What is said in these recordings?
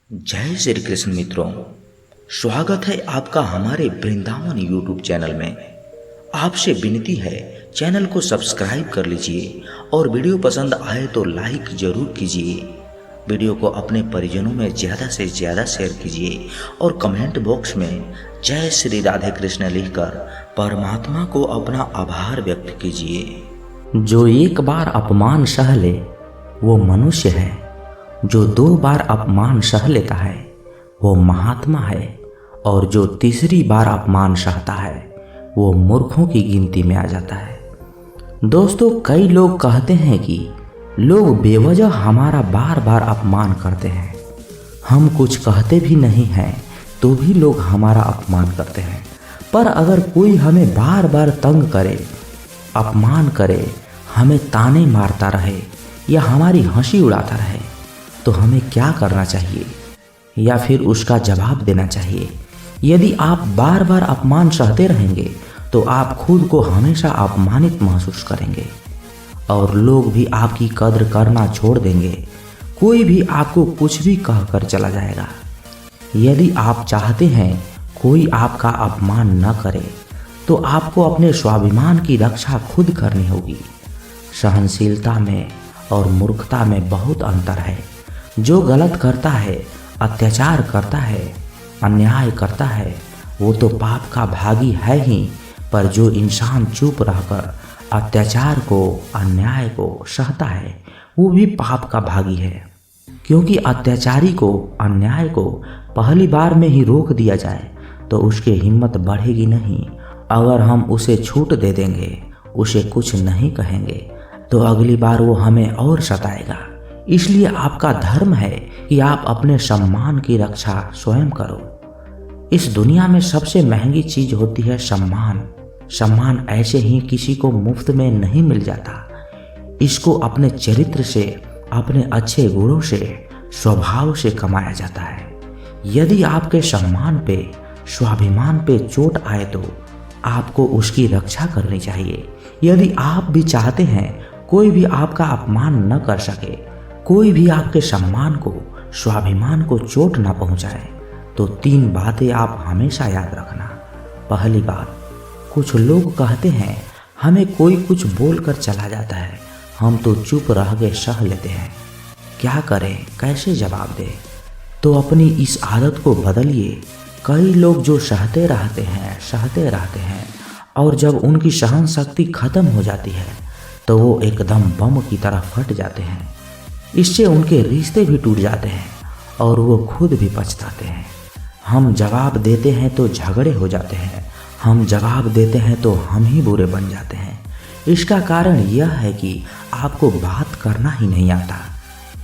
जय श्री कृष्ण मित्रों, स्वागत है आपका हमारे वृंदावन यूट्यूब चैनल में। आपसे विनती है, चैनल को सब्सक्राइब कर लीजिए और वीडियो पसंद आए तो लाइक जरूर कीजिए। वीडियो को अपने परिजनों में ज़्यादा से ज़्यादा शेयर कीजिए और कमेंट बॉक्स में जय श्री राधे कृष्ण लिखकर परमात्मा को अपना आभार व्यक्त कीजिए। जो एक बार अपमान सह ले वो मनुष्य है, जो 2 बार अपमान सह लेता है वो महात्मा है, और जो तीसरी बार अपमान सहता है वो मूर्खों की गिनती में आ जाता है। दोस्तों, कई लोग कहते हैं कि लोग बेवजह हमारा बार बार अपमान करते हैं। हम कुछ कहते भी नहीं हैं तो भी लोग हमारा अपमान करते हैं। पर अगर कोई हमें बार बार तंग करे, अपमान करे, हमें ताने मारता रहे या हमारी हंसी उड़ाता रहे तो हमें क्या करना चाहिए या फिर उसका जवाब देना चाहिए? यदि आप बार बार अपमान सहते रहेंगे तो आप खुद को हमेशा अपमानित महसूस करेंगे और लोग भी आपकी कद्र करना छोड़ देंगे। कोई भी आपको कुछ भी कहकर चला जाएगा। यदि आप चाहते हैं कोई आपका अपमान न करे तो आपको अपने स्वाभिमान की रक्षा खुद करनी होगी। सहनशीलता में और मूर्खता में बहुत अंतर है। जो गलत करता है, अत्याचार करता है, अन्याय करता है वो तो पाप का भागी है ही, पर जो इंसान चुप रहकर अत्याचार को, अन्याय को सहता है वो भी पाप का भागी है। क्योंकि अत्याचारी को, अन्याय को पहली बार में ही रोक दिया जाए तो उसकी हिम्मत बढ़ेगी नहीं। अगर हम उसे छूट दे देंगे, उसे कुछ नहीं कहेंगे तो अगली बार वो हमें और सताएगा। इसलिए आपका धर्म है कि आप अपने सम्मान की रक्षा स्वयं करो। इस दुनिया में सबसे महंगी चीज होती है सम्मान। सम्मान ऐसे ही किसी को मुफ्त में नहीं मिल जाता। इसको अपने चरित्र से, अपने अच्छे गुणों से, स्वभाव से कमाया जाता है। यदि आपके सम्मान पे, स्वाभिमान पे चोट आए तो आपको उसकी रक्षा करनी चाहिए। यदि आप भी चाहते हैं कोई भी आपका अपमान न कर सके, कोई भी आपके सम्मान को, स्वाभिमान को चोट ना पहुंचाए, तो 3 बातें आप हमेशा याद रखना। पहली बात, कुछ लोग कहते हैं हमें कोई कुछ बोलकर चला जाता है, हम तो चुप रह के सह लेते हैं। क्या करें, कैसे जवाब दें? तो अपनी इस आदत को बदलिए। कई लोग जो सहते रहते हैं और जब उनकी सहन शक्ति खत्म हो जाती है तो वो एकदम बम की तरह फट जाते हैं। इससे उनके रिश्ते भी टूट जाते हैं और वो खुद भी पछताते हैं। हम जवाब देते हैं तो झगड़े हो जाते हैं, हम जवाब देते हैं तो हम ही बुरे बन जाते हैं। इसका कारण यह है कि आपको बात करना ही नहीं आता।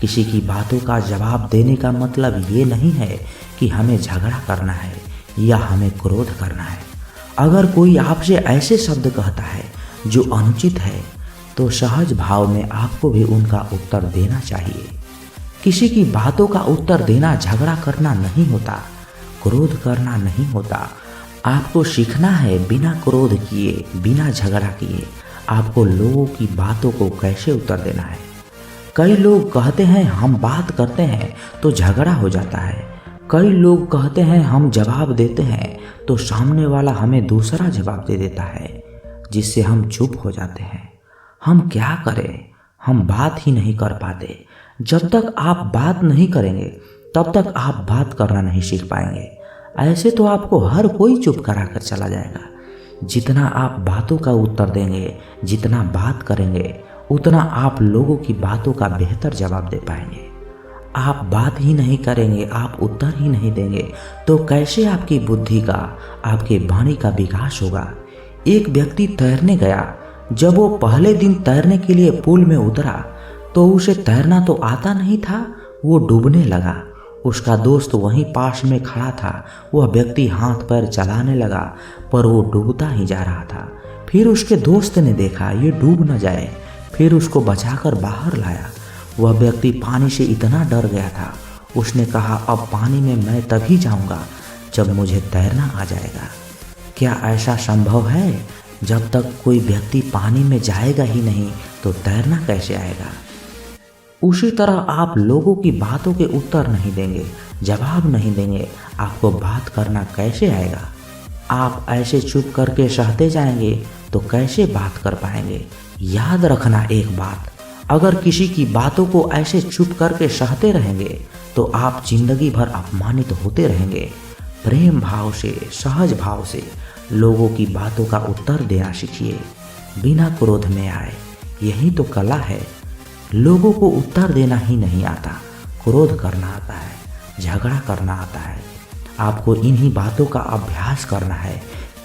किसी की बातों का जवाब देने का मतलब ये नहीं है कि हमें झगड़ा करना है या हमें क्रोध करना है। अगर कोई आपसे ऐसे शब्द कहता है जो अनुचित है तो सहज भाव में आपको भी उनका उत्तर देना चाहिए। किसी की बातों का उत्तर देना झगड़ा करना नहीं होता, क्रोध करना नहीं होता। आपको सीखना है बिना क्रोध किए, बिना झगड़ा किए आपको लोगों की बातों को कैसे उत्तर देना है। कई लोग कहते हैं हम बात करते हैं तो झगड़ा हो जाता है। कई लोग कहते हैं हम जवाब देते हैं तो सामने वाला हमें दूसरा जवाब दे देता है, जिससे हम चुप हो जाते हैं। हम क्या करें, हम बात ही नहीं कर पाते। जब तक आप बात नहीं करेंगे तब तक आप बात करना नहीं सीख पाएंगे। ऐसे तो आपको हर कोई चुप करा कर चला जाएगा। जितना आप बातों का उत्तर देंगे, जितना बात करेंगे, उतना आप लोगों की बातों का बेहतर जवाब दे पाएंगे। आप बात ही नहीं करेंगे, आप उत्तर ही नहीं देंगे तो कैसे आपकी बुद्धि का, आपके वाणी का विकास होगा। एक व्यक्ति तैरने गया। जब वो पहले दिन तैरने के लिए पूल में उतरा तो उसे तैरना तो आता नहीं था, वो डूबने लगा। उसका दोस्त वहीं पास में खड़ा था। वह व्यक्ति हाथ पैर चलाने लगा पर वो डूबता ही जा रहा था। फिर उसके दोस्त ने देखा ये डूब न जाए, फिर उसको बचाकर बाहर लाया। वह व्यक्ति पानी से इतना डर गया था, उसने कहा अब पानी में मैं तभी जाऊंगा जब मुझे तैरना आ जाएगा। क्या ऐसा संभव है? जब तक कोई व्यक्ति पानी में जाएगा ही नहीं तो तैरना कैसे आएगा? उसी तरह आप लोगों की बातों के उत्तर नहीं देंगे, जवाब नहीं देंगे, आपको बात करना कैसे आएगा? आप ऐसे चुप करके सहते जाएंगे तो कैसे बात कर पाएंगे? याद रखना एक बात, अगर किसी की बातों को ऐसे चुप करके सहते रहेंगे तो आप जिंदगी भर अपमानित होते रहेंगे। प्रेम भाव से, सहज भाव से लोगों की बातों का उत्तर देना सीखिए, बिना क्रोध में आए। यही तो कला है। लोगों को उत्तर देना ही नहीं आता, क्रोध करना आता है, झगड़ा करना आता है। आपको इन्हीं बातों का अभ्यास करना है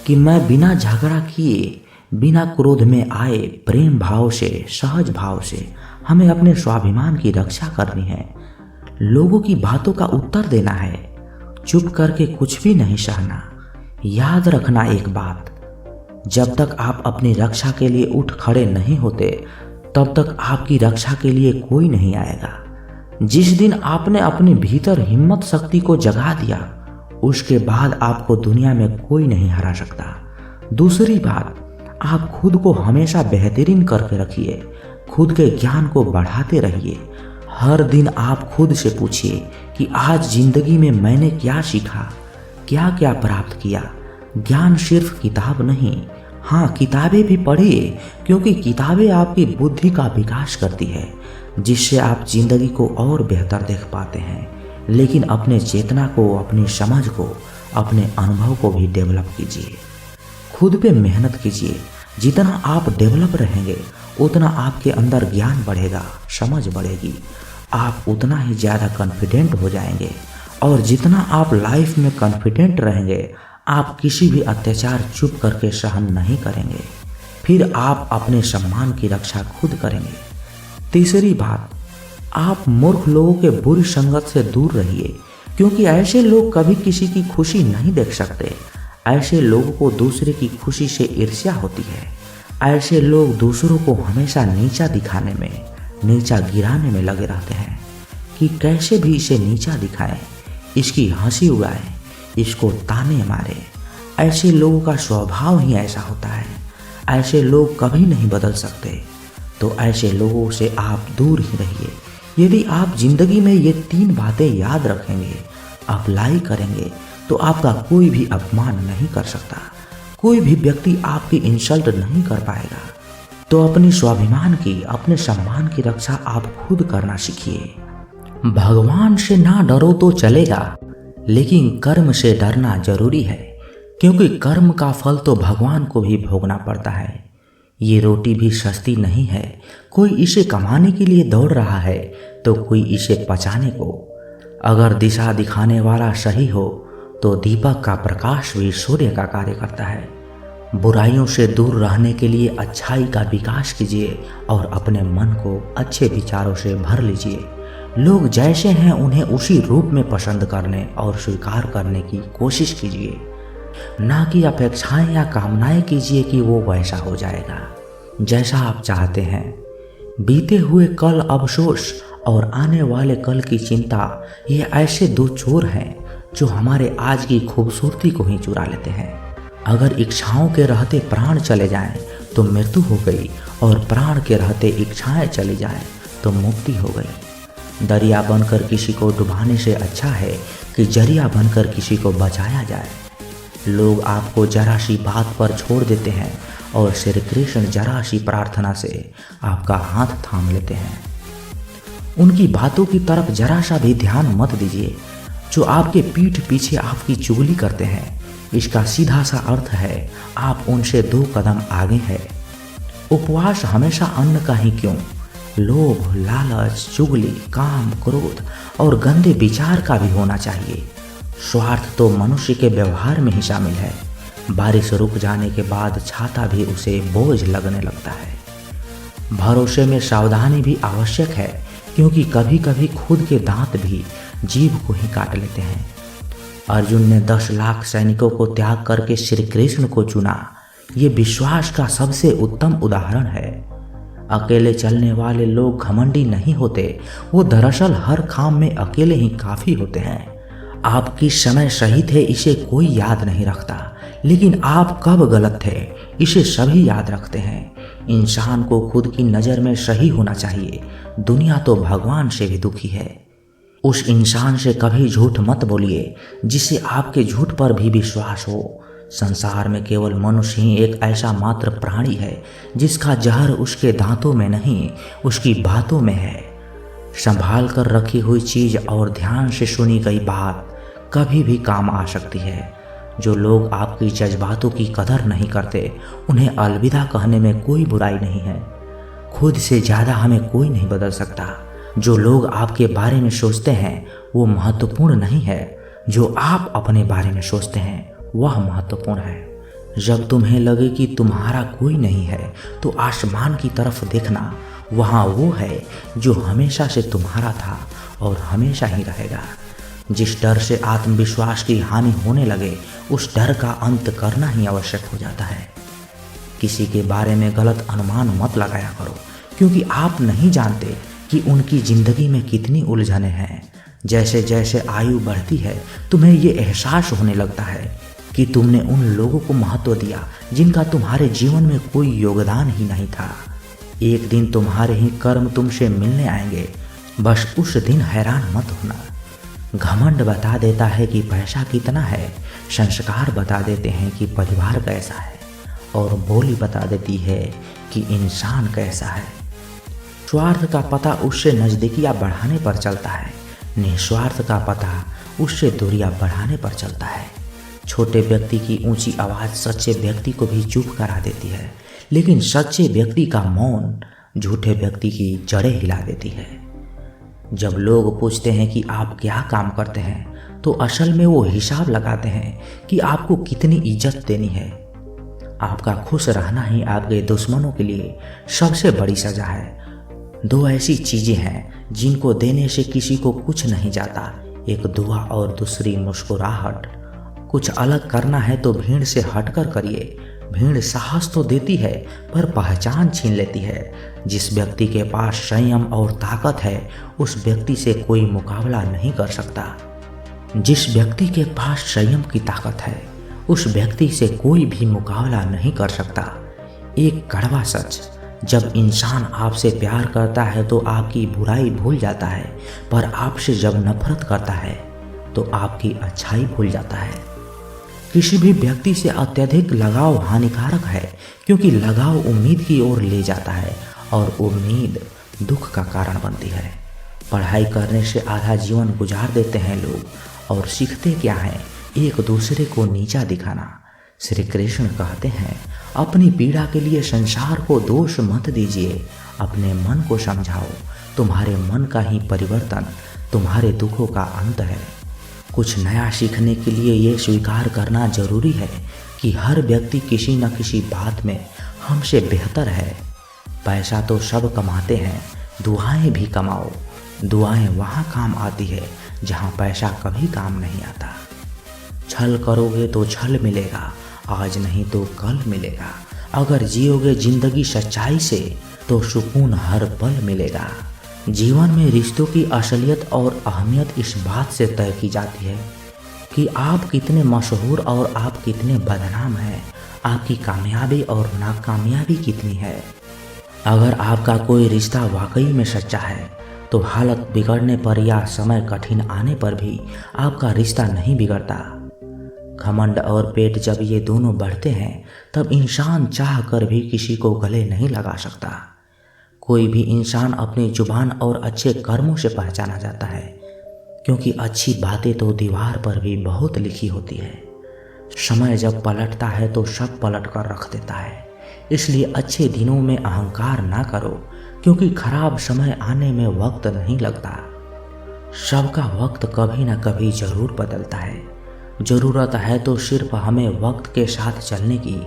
कि मैं बिना झगड़ा किए, बिना क्रोध में आए, प्रेम भाव से, सहज भाव से हमें अपने स्वाभिमान की रक्षा करनी है। लोगों की बातों का उत्तर देना है, चुप करके कुछ भी नहीं सहना। याद रखना एक बात, जब तक आप अपनी रक्षा के लिए उठ खड़े नहीं होते तब तक आपकी रक्षा के लिए कोई नहीं आएगा। जिस दिन आपने अपने भीतर हिम्मत शक्ति को जगा दिया, उसके बाद आपको दुनिया में कोई नहीं हरा सकता। दूसरी बात, आप खुद को हमेशा बेहतरीन करके रखिए, खुद के ज्ञान को बढ़ाते रहिए। हर दिन आप खुद से पूछिए कि आज जिंदगी में मैंने क्या सीखा, क्या क्या प्राप्त किया। ज्ञान सिर्फ किताब नहीं, हाँ किताबें भी पढ़िए, क्योंकि किताबें आपकी बुद्धि का विकास करती है, जिससे आप जिंदगी को और बेहतर देख पाते हैं। लेकिन अपने चेतना को, अपनी समझ को, अपने अनुभव को भी डेवलप कीजिए। खुद पे मेहनत कीजिए। जितना आप डेवलप रहेंगे उतना आपके अंदर ज्ञान बढ़ेगा, समझ बढ़ेगी, आप उतना ही ज़्यादा कॉन्फिडेंट हो जाएंगे। और जितना आप लाइफ में कॉन्फिडेंट रहेंगे, आप किसी भी अत्याचार चुप करके सहन नहीं करेंगे। फिर आप अपने सम्मान की रक्षा खुद करेंगे। तीसरी बात, आप मूर्ख लोगों के बुरी संगत से दूर रहिए, क्योंकि ऐसे लोग कभी किसी की खुशी नहीं देख सकते। ऐसे लोगों को दूसरे की खुशी से ईर्ष्या होती है। ऐसे लोग दूसरों को हमेशा नीचा दिखाने में, नीचा गिराने में लगे रहते हैं कि कैसे भी इसे नीचा दिखाएं, इसकी हंसी उड़ाएं, इसको ताने मारे। ऐसे लोगों का स्वभाव ही ऐसा होता है। ऐसे लोग कभी नहीं बदल सकते। तो ऐसे लोगों से आप दूर ही रहिए। यदि आप जिंदगी में ये 3 बातें याद रखेंगे, अप्लाई करेंगे, तो आपका कोई भी अपमान नहीं कर सकता, कोई भी व्यक्ति आपकी इंसल्ट नहीं कर पाएगा। तो अपनी स्वाभिमान की, अपने सम्मान की रक्षा आप खुद करना सीखिए। भगवान से ना डरो तो चलेगा, लेकिन कर्म से डरना जरूरी है, क्योंकि कर्म का फल तो भगवान को भी भोगना पड़ता है। ये रोटी भी सस्ती नहीं है। कोई इसे कमाने के लिए दौड़ रहा है तो कोई इसे पचाने को। अगर दिशा दिखाने वाला सही हो तो दीपक का प्रकाश भी सूर्य का कार्य करता है। बुराइयों से दूर रहने के लिए अच्छाई का विकास कीजिए और अपने मन को अच्छे विचारों से भर लीजिए। लोग जैसे हैं उन्हें उसी रूप में पसंद करने और स्वीकार करने की कोशिश कीजिए, ना कि अपेक्षाएं या कामनाएं कीजिए कि वो वैसा हो जाएगा जैसा आप चाहते हैं। बीते हुए कल अफसोस और आने वाले कल की चिंता, ये ऐसे 2 चोर हैं जो हमारे आज की खूबसूरती को ही चुरा लेते हैं। अगर इच्छाओं के रहते प्राण चले जाएं तो मृत्यु हो गई, और प्राण के रहते इच्छाएं चली जाएं तो मुक्ति हो गई। दरिया बनकर किसी को डुबाने से अच्छा है कि जरिया बनकर किसी को बचाया जाए। लोग आपको जरा सी बात पर छोड़ देते हैं और श्री कृष्ण जरा सी प्रार्थना से आपका हाथ थाम लेते हैं। उनकी बातों की तरफ जरा सा भी ध्यान मत दीजिए जो आपके पीठ पीछे आपकी चुगली करते हैं। इसका सीधा सा अर्थ है आप उनसे 2 कदम आगे हैं। उपवास हमेशा अन्न का ही क्यों, लोभ, लालच, चुगली, काम, क्रोध और गंदे विचार का भी होना चाहिए। स्वार्थ तो मनुष्य के व्यवहार में ही शामिल है। बारिश रुक जाने के बाद छाता भी उसे बोझ लगने लगता है। भरोसे में सावधानी भी आवश्यक है, क्योंकि कभी कभी खुद के दांत भी जीभ को ही काट लेते हैं। अर्जुन ने 10 लाख सैनिकों को त्याग करके श्री कृष्ण को चुना। ये विश्वास का सबसे उत्तम उदाहरण है। अकेले चलने वाले लोग घमंडी नहीं होते, वो दरअसल हर काम में अकेले ही काफ़ी होते हैं। आप किस समय सही थे इसे कोई याद नहीं रखता, लेकिन आप कब गलत थे इसे सभी याद रखते हैं। इंसान को खुद की नज़र में सही होना चाहिए। दुनिया तो भगवान से भी दुखी है। उस इंसान से कभी झूठ मत बोलिए जिससे आपके झूठ पर भी विश्वास हो। संसार में केवल मनुष्य ही एक ऐसा मात्र प्राणी है जिसका जहर उसके दांतों में नहीं, उसकी बातों में है। संभाल कर रखी हुई चीज़ और ध्यान से सुनी गई बात कभी भी काम आ सकती है। जो लोग आपकी जज्बातों की कदर नहीं करते, उन्हें अलविदा कहने में कोई बुराई नहीं है। खुद से ज़्यादा हमें कोई नहीं बदल सकता। जो लोग आपके बारे में सोचते हैं वो महत्वपूर्ण नहीं है, जो आप अपने बारे में सोचते हैं वह महत्वपूर्ण है। जब तुम्हें लगे कि तुम्हारा कोई नहीं है तो आसमान की तरफ देखना, वहाँ वो है जो हमेशा से तुम्हारा था और हमेशा ही रहेगा। जिस डर से आत्मविश्वास की हानि होने लगे, उस डर का अंत करना ही आवश्यक हो जाता है। किसी के बारे में गलत अनुमान मत लगाया करो, क्योंकि आप नहीं जानते कि उनकी ज़िंदगी में कितनी उलझनें हैं। जैसे जैसे आयु बढ़ती है, तुम्हें ये एहसास होने लगता है कि तुमने उन लोगों को महत्व दिया जिनका तुम्हारे जीवन में कोई योगदान ही नहीं था। एक दिन तुम्हारे ही कर्म तुमसे मिलने आएंगे, बस उस दिन हैरान मत होना। घमंड बता देता है कि पैसा कितना है, संस्कार बता देते हैं कि परिवार कैसा है, और बोली बता देती है कि इंसान कैसा है। स्वार्थ का पता उससे नज़दीकियाँ बढ़ाने पर चलता है, निस्वार्थ का पता उससे दूरियाँ बढ़ाने पर चलता है। छोटे व्यक्ति की ऊंची आवाज़ सच्चे व्यक्ति को भी चुप करा देती है, लेकिन सच्चे व्यक्ति का मौन झूठे व्यक्ति की जड़ें हिला देती है। जब लोग पूछते हैं कि आप क्या काम करते हैं, तो असल में वो हिसाब लगाते हैं कि आपको कितनी इज्जत देनी है। आपका खुश रहना ही आपके दुश्मनों के लिए सबसे बड़ी सज़ा है। दो ऐसी चीज़ें हैं जिनको देने से किसी को कुछ नहीं जाता, एक दुआ और दूसरी मुस्कुराहट। कुछ अलग करना है तो भीड़ से हटकर करिए। भीड़ साहस तो देती है पर पहचान छीन लेती है। जिस व्यक्ति के पास संयम और ताकत है, उस व्यक्ति से कोई मुकाबला नहीं कर सकता। जिस व्यक्ति के पास संयम की ताकत है, उस व्यक्ति से कोई भी मुकाबला नहीं कर सकता। एक कड़वा सच, जब इंसान आपसे प्यार करता है तो आपकी बुराई भूल जाता है, पर आपसे जब नफरत करता है तो आपकी अच्छाई भूल जाता है। किसी भी व्यक्ति से अत्यधिक लगाव हानिकारक है, क्योंकि लगाव उम्मीद की ओर ले जाता है और उम्मीद दुख का कारण बनती है। पढ़ाई करने से आधा जीवन गुजार देते हैं लोग, और सीखते क्या है, एक दूसरे को नीचा दिखाना। श्री कृष्ण कहते हैं, अपनी पीड़ा के लिए संसार को दोष मत दीजिए, अपने मन को समझाओ। तुम्हारे मन का ही परिवर्तन तुम्हारे दुखों का अंत है। कुछ नया सीखने के लिए ये स्वीकार करना जरूरी है कि हर व्यक्ति किसी न किसी बात में हमसे बेहतर है। पैसा तो सब कमाते हैं, दुआएं भी कमाओ। दुआएं वहाँ काम आती है जहाँ पैसा कभी काम नहीं आता। छल करोगे तो छल मिलेगा, आज नहीं तो कल मिलेगा। अगर जियोगे जिंदगी सच्चाई से तो सुकून हर पल मिलेगा। जीवन में रिश्तों की असलियत और अहमियत इस बात से तय की जाती है कि आप कितने मशहूर और आप कितने बदनाम हैं, आपकी कामयाबी और नाकामयाबी कितनी है। अगर आपका कोई रिश्ता वाकई में सच्चा है तो हालत बिगड़ने पर या समय कठिन आने पर भी आपका रिश्ता नहीं बिगड़ता। घमंड और पेट जब ये दोनों बढ़ते हैं तब इंसान चाह कर भी किसी को गले नहीं लगा सकता। कोई भी इंसान अपनी जुबान और अच्छे कर्मों से पहचाना जाता है, क्योंकि अच्छी बातें तो दीवार पर भी बहुत लिखी होती है। समय जब पलटता है तो सब पलट कर रख देता है। इसलिए अच्छे दिनों में अहंकार ना करो, क्योंकि खराब समय आने में वक्त नहीं लगता। सबका वक्त कभी ना कभी जरूर बदलता है। ज़रूरत है तो सिर्फ हमें वक्त के साथ चलने की।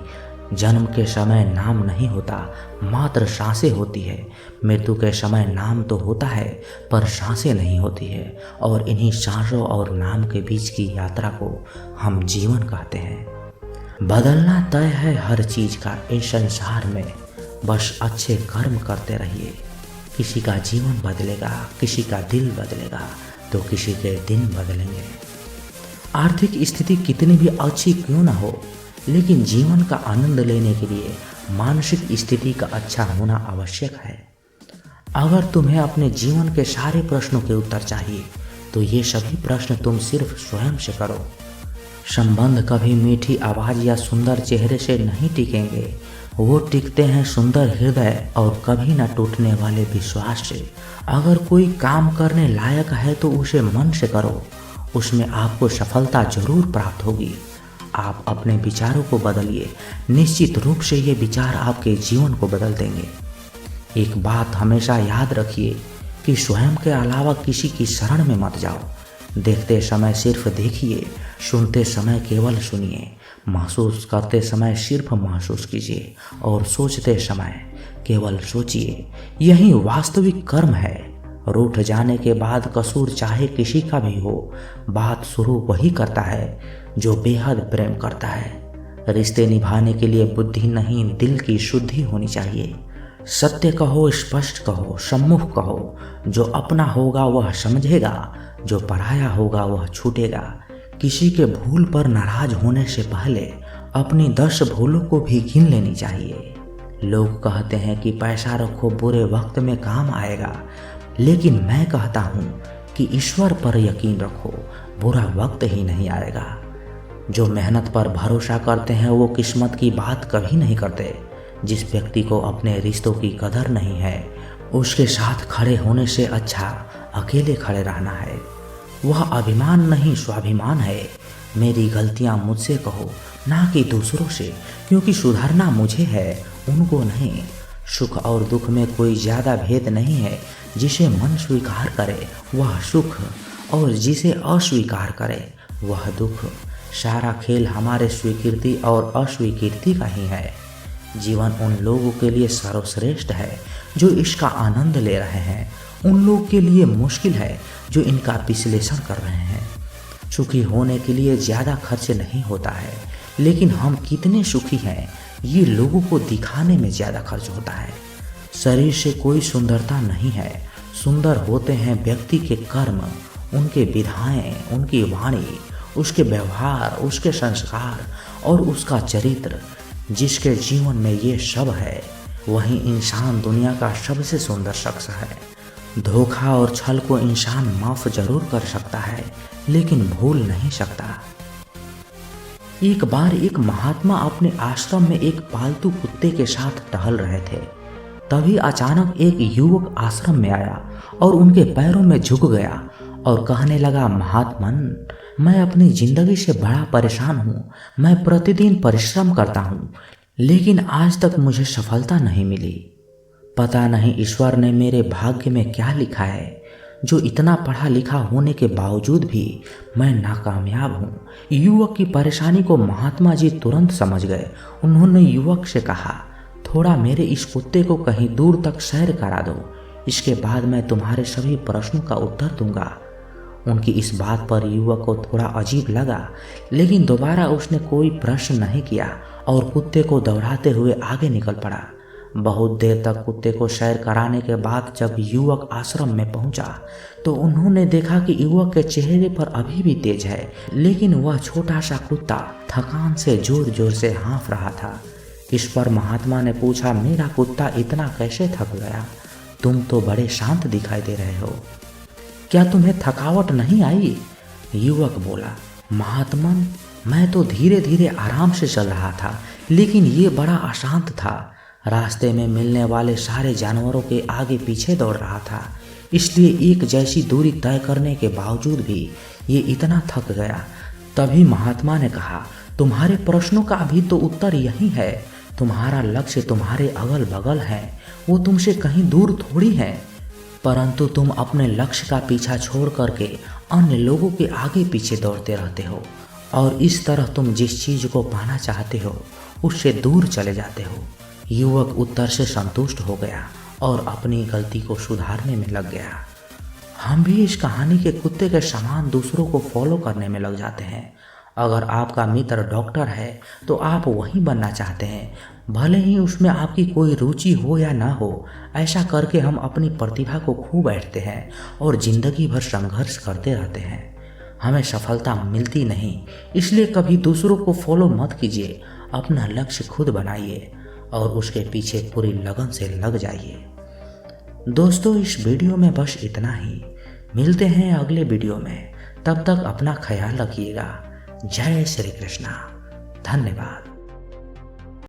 जन्म के समय नाम नहीं होता, मात्र सांसें होती है। मृत्यु के समय नाम तो होता है पर सांसें नहीं होती है, और इन्हीं सांसों और नाम के बीच की यात्रा को हम जीवन कहते हैं। बदलना तय है हर चीज़ का इस संसार में, बस अच्छे कर्म करते रहिए। किसी का जीवन बदलेगा, किसी का दिल बदलेगा, तो किसी के दिन बदलेंगे। आर्थिक स्थिति कितनी भी अच्छी क्यों ना हो, लेकिन जीवन का आनंद लेने के लिए मानसिक स्थिति का अच्छा होना आवश्यक है। अगर तुम्हें अपने जीवन के सारे प्रश्नों के उत्तर चाहिए तो ये सभी प्रश्न तुम सिर्फ स्वयं से करो। संबंध कभी मीठी आवाज़ या सुंदर चेहरे से नहीं टिकेंगे, वो टिकते हैं सुंदर हृदय और कभी न टूटने वाले विश्वास से। अगर कोई काम करने लायक है तो उसे मन से करो, उसमें आपको सफलता जरूर प्राप्त होगी। आप अपने विचारों को बदलिए, निश्चित रूप से ये विचार आपके जीवन को बदल देंगे। एक बात हमेशा याद रखिए कि स्वयं के अलावा किसी की शरण में मत जाओ। देखते समय सिर्फ देखिए, सुनते समय केवल सुनिए, महसूस करते समय सिर्फ महसूस कीजिए और सोचते समय केवल सोचिए। यही वास्तविक कर्म है। रूठ जाने के बाद कसूर चाहे किसी का भी हो, बात शुरू वही करता है जो बेहद प्रेम करता है। रिश्ते निभाने के लिए बुद्धि नहीं, दिल की शुद्धि होनी चाहिए। सत्य कहो, स्पष्ट कहो, सम्मुख कहो। जो अपना होगा वह समझेगा, जो पराया होगा वह छूटेगा। किसी के भूल पर नाराज होने से पहले अपनी 10 भूलों को भी गिन लेनी चाहिए। लोग कहते हैं कि पैसा रखो, बुरे वक्त में काम आएगा, लेकिन मैं कहता हूँ कि ईश्वर पर यकीन रखो, बुरा वक्त ही नहीं आएगा। जो मेहनत पर भरोसा करते हैं वो किस्मत की बात कभी नहीं करते। जिस व्यक्ति को अपने रिश्तों की कदर नहीं है, उसके साथ खड़े होने से अच्छा अकेले खड़े रहना है। वह अभिमान नहीं, स्वाभिमान है। मेरी गलतियां मुझसे कहो, ना कि दूसरों से, क्योंकि सुधरना मुझे है, उनको नहीं। सुख और दुख में कोई ज़्यादा भेद नहीं है। जिसे मन स्वीकार करे वह सुख, और जिसे अस्वीकार करे वह दुख। सारा खेल हमारे स्वीकृति और अस्वीकृति का ही है। जीवन उन लोगों के लिए सर्वश्रेष्ठ है जो इसका आनंद ले रहे हैं। उन लोगों के लिए मुश्किल है जो इनका विश्लेषण कर रहे हैं। सुखी होने के लिए ज़्यादा खर्च नहीं होता है, लेकिन हम कितने सुखी हैं ये लोगों को दिखाने में ज़्यादा खर्च होता है। शरीर से कोई सुंदरता नहीं है, सुंदर होते हैं व्यक्ति के कर्म, उनके विधाएं, उनकी वाणी, उसके व्यवहार, उसके संस्कार और उसका चरित्र। जिसके जीवन में ये सब है वही इंसान दुनिया का सबसे सुंदर शख्स है। धोखा और छल को इंसान माफ जरूर कर सकता है, लेकिन भूल नहीं सकता। एक बार एक महात्मा अपने आश्रम में एक पालतू कुत्ते के साथ टहल रहे थे। तभी अचानक एक युवक आश्रम में आया और उनके पैरों में झुक गया और कहने लगा, महात्मन, मैं अपनी जिंदगी से बड़ा परेशान हूँ। मैं प्रतिदिन परिश्रम करता हूँ, लेकिन आज तक मुझे सफलता नहीं मिली। पता नहीं ईश्वर ने मेरे भाग्य में क्या लिखा है, जो इतना पढ़ा लिखा होने के बावजूद भी मैं नाकामयाब हूँ। युवक की परेशानी को महात्मा जी तुरंत समझ गए। उन्होंने युवक से कहा, थोड़ा मेरे इस कुत्ते को कहीं दूर तक सैर करा दो, इसके बाद मैं तुम्हारे सभी प्रश्नों का उत्तर दूंगा। उनकी इस बात पर युवक को थोड़ा अजीब लगा, लेकिन दोबारा उसने कोई प्रश्न नहीं किया और कुत्ते को दौड़ाते हुए आगे निकल पड़ा। बहुत देर तक कुत्ते को सैर कराने के बाद जब युवक आश्रम में पहुंचा तो उन्होंने देखा कि युवक के चेहरे पर अभी भी तेज है, लेकिन वह छोटा सा कुत्ता थकान से जोर जोर से हाँफ रहा था। इस पर महात्मा ने पूछा, मेरा कुत्ता इतना कैसे थक गया? तुम तो बड़े शांत दिखाई दे रहे हो, क्या तुम्हें थकावट नहीं आई? युवक बोला, महात्मन, मैं तो धीरे धीरे आराम से चल रहा था, लेकिन ये बड़ा अशांत था। रास्ते में मिलने वाले सारे जानवरों के आगे पीछे दौड़ रहा था, इसलिए एक जैसी दूरी तय करने के बावजूद भी ये इतना थक गया। तभी महात्मा ने कहा, तुम्हारे प्रश्नों का भी तो उत्तर यही है। तुम्हारा लक्ष्य तुम्हारे अगल बगल है, वो तुमसे कहीं दूर थोड़ी है, परंतु तुम अपने लक्ष्य का पीछा छोड़ करके अन्य लोगों के आगे पीछे दौड़ते रहते हो और इस तरह तुम जिस चीज को पाना चाहते हो उससे दूर चले जाते हो। युवक उत्तर से संतुष्ट हो गया और अपनी गलती को सुधारने में लग गया। हम भी इस कहानी के कुत्ते के समान दूसरों को फॉलो करने में लग जाते हैं। अगर आपका मित्र डॉक्टर है तो आप वही बनना चाहते हैं, भले ही उसमें आपकी कोई रुचि हो या ना हो। ऐसा करके हम अपनी प्रतिभा को खो बैठते हैं और जिंदगी भर संघर्ष करते रहते हैं। हमें सफलता मिलती नहीं, इसलिए कभी दूसरों को फॉलो मत कीजिए, अपना लक्ष्य खुद बनाइए। और उसके पीछे पूरी लगन से लग जाइए। दोस्तों, इस वीडियो में बस इतना ही। मिलते हैं अगले वीडियो में। तब तक अपना ख्याल रखिएगा। जय श्री कृष्णा। धन्यवाद।